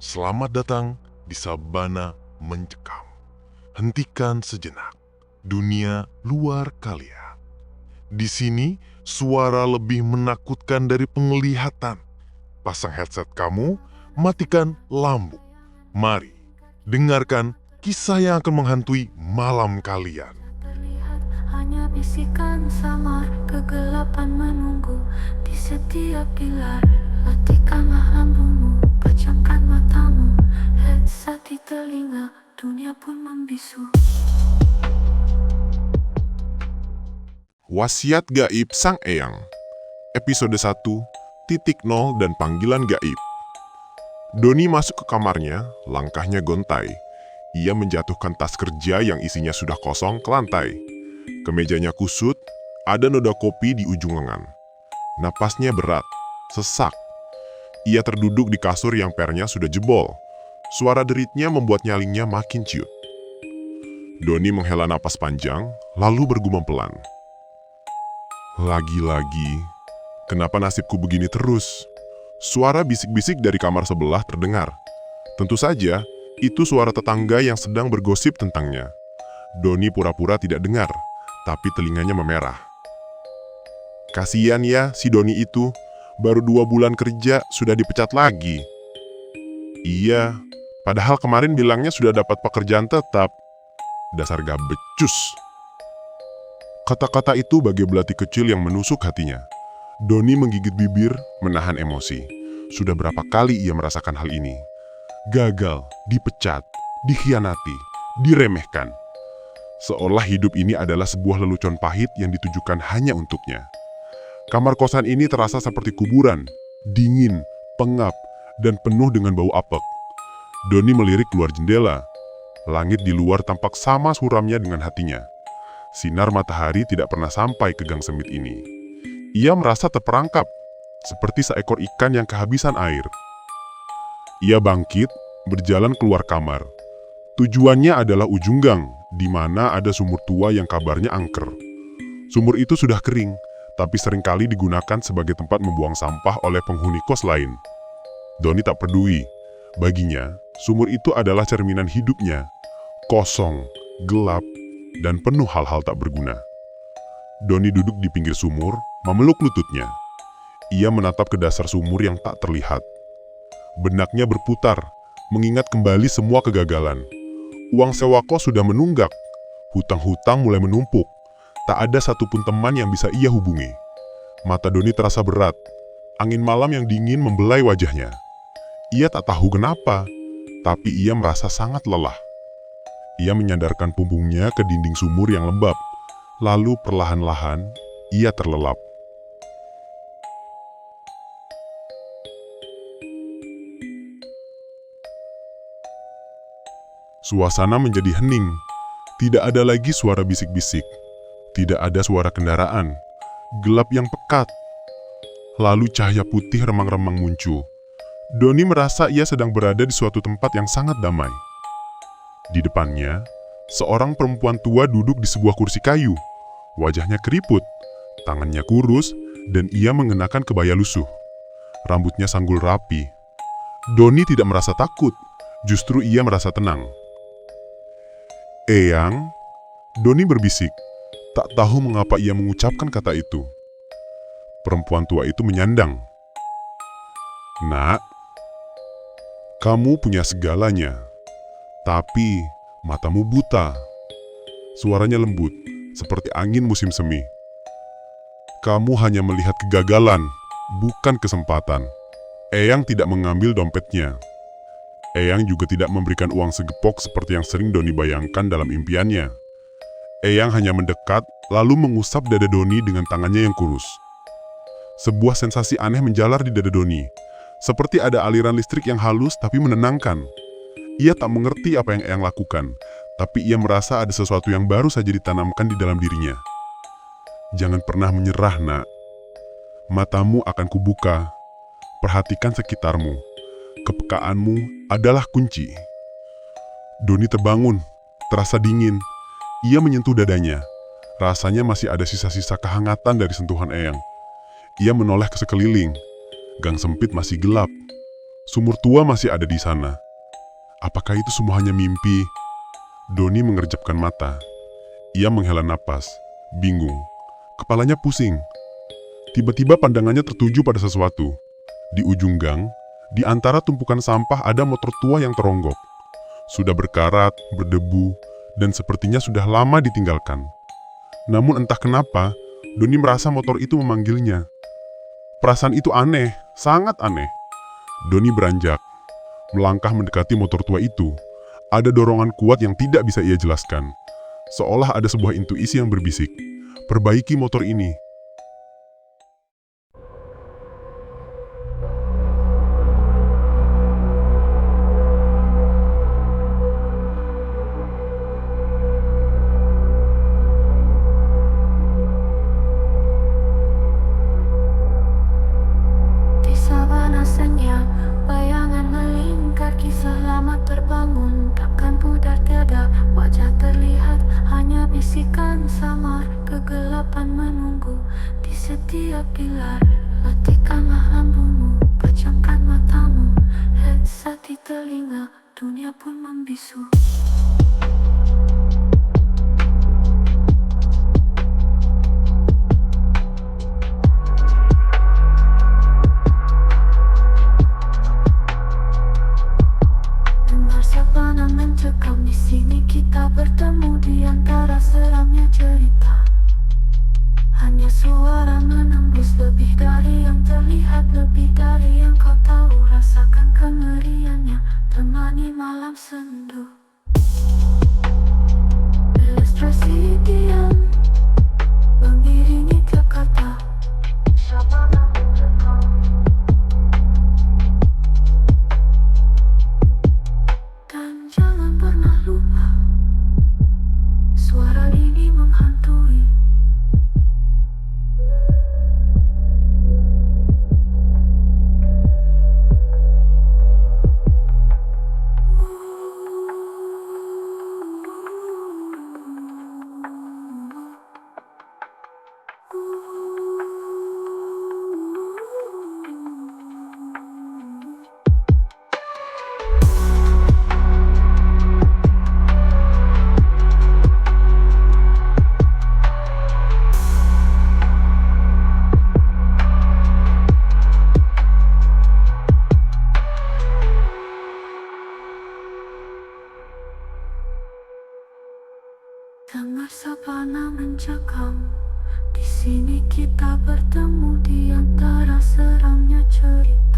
Selamat datang di Sabana Mencekam. Hentikan sejenak dunia luar kalian. Di sini suara lebih menakutkan dari penglihatan. Pasang headset kamu, matikan lampu. Mari dengarkan kisah yang akan menghantui malam kalian. Terlihat hanya bisikan samar, kegelapan menunggu di setiap pilar. Matikanlah lampumu, pejamkan matamu, headset di telinga, dunia pun membisu. Wasiat Gaib Sang Eyang, episode 1, titik nol dan panggilan gaib. Doni masuk ke kamarnya, langkahnya gontai. Ia menjatuhkan tas kerja yang isinya sudah kosong ke lantai. Kemejanya kusut, ada noda kopi di ujung lengan. Napasnya berat, sesak. Ia terduduk di kasur yang pernya sudah jebol. Suara deritnya membuat nyalingnya makin ciut. Doni menghela napas panjang, lalu bergumam pelan. Lagi-lagi, kenapa nasibku begini terus? Suara bisik-bisik dari kamar sebelah terdengar. Tentu saja, itu suara tetangga yang sedang bergosip tentangnya. Doni pura-pura tidak dengar, tapi telinganya memerah. Kasian ya si Doni itu, baru 2 bulan kerja sudah dipecat lagi. Iya, padahal kemarin bilangnya sudah dapat pekerjaan tetap. Dasar gak becus. Kata-kata itu bagai belati kecil yang menusuk hatinya. Doni menggigit bibir, menahan emosi. Sudah berapa kali ia merasakan hal ini? Gagal, dipecat, dikhianati, diremehkan. Seolah hidup ini adalah sebuah lelucon pahit yang ditujukan hanya untuknya. Kamar kosan ini terasa seperti kuburan, dingin, pengap, dan penuh dengan bau apek. Doni melirik keluar jendela. Langit di luar tampak sama suramnya dengan hatinya. Sinar matahari tidak pernah sampai ke gang sempit ini. Ia merasa terperangkap, seperti seekor ikan yang kehabisan air. Ia bangkit, berjalan keluar kamar. Tujuannya adalah ujung gang, di mana ada sumur tua yang kabarnya angker. Sumur itu sudah kering, tapi seringkali digunakan sebagai tempat membuang sampah oleh penghuni kos lain. Doni tak peduli. Baginya, sumur itu adalah cerminan hidupnya. Kosong, gelap, dan penuh hal-hal tak berguna. Doni duduk di pinggir sumur, memeluk lututnya. Ia menatap ke dasar sumur yang tak terlihat. Benaknya berputar, mengingat kembali semua kegagalan. Uang sewa kos sudah menunggak. Hutang-hutang mulai menumpuk. Tak ada satupun teman yang bisa ia hubungi. Mata Doni terasa berat. Angin malam yang dingin membelai wajahnya. Ia tak tahu kenapa, tapi ia merasa sangat lelah. Ia menyandarkan punggungnya ke dinding sumur yang lembab. Lalu perlahan-lahan, ia terlelap. Suasana menjadi hening. Tidak ada lagi suara bisik-bisik. Tidak ada suara kendaraan. Gelap yang pekat. Lalu cahaya putih remang-remang muncul. Doni merasa ia sedang berada di suatu tempat yang sangat damai. Di depannya, seorang perempuan tua duduk di sebuah kursi kayu. Wajahnya keriput, tangannya kurus, dan ia mengenakan kebaya lusuh. Rambutnya sanggul rapi. Doni tidak merasa takut, justru ia merasa tenang. "Eyang," Doni berbisik, tak tahu mengapa ia mengucapkan kata itu. Perempuan tua itu menyandang. "Nak, kamu punya segalanya. Tapi matamu buta." Suaranya lembut, seperti angin musim semi. "Kamu hanya melihat kegagalan, bukan kesempatan." Eyang tidak mengambil dompetnya. Eyang juga tidak memberikan uang segepok seperti yang sering Doni bayangkan dalam impiannya. Eyang hanya mendekat, lalu mengusap dada Doni dengan tangannya yang kurus. Sebuah sensasi aneh menjalar di dada Doni, seperti ada aliran listrik yang halus tapi menenangkan. Ia tak mengerti apa yang Eyang lakukan, tapi ia merasa ada sesuatu yang baru saja ditanamkan di dalam dirinya. "Jangan pernah menyerah, nak. Matamu akan kubuka. Perhatikan sekitarmu. Kepekaanmu adalah kunci." Doni terbangun, terasa dingin. Ia menyentuh dadanya. Rasanya masih ada sisa-sisa kehangatan dari sentuhan Eyang. Ia menoleh ke sekeliling. Gang sempit masih gelap. Sumur tua masih ada di sana. Apakah itu semua hanya mimpi? Doni mengerjapkan mata. Ia menghela napas, bingung. Kepalanya pusing. Tiba-tiba pandangannya tertuju pada sesuatu. Di ujung gang, di antara tumpukan sampah ada motor tua yang teronggok. Sudah berkarat, berdebu, dan sepertinya sudah lama ditinggalkan. Namun entah kenapa, Doni merasa motor itu memanggilnya. Perasaan itu aneh, sangat aneh. Doni beranjak, melangkah mendekati motor tua itu. Ada dorongan kuat yang tidak bisa ia jelaskan. Seolah ada sebuah intuisi yang berbisik, "Perbaiki motor ini." Di sabana senja, bayangan melingkar, kisah lama terbangun, takkan pudar tiada. Wajah terlihat, hanya bisikan samar, kegelapan menunggu di setiap pilar. Matikanlah lampumu, pejamkan matamu, headset di telinga, dunia pun membisu. Dengar sabana mencekam, di sini kita bertemu di antara seramnya cerita. Hanya suara menembus, lebih dari yang terlihat, lebih dari yang kau tahu. Rasakan kengeriannya, temani malam sendu. Ilustrasi diam, mengiringi tiap kata. Sabana mencekam. Dan jangan pernah lupa, suara ini menghantui. Dengar sabana mencekam, di sini kita bertemu di antara seramnya cerita.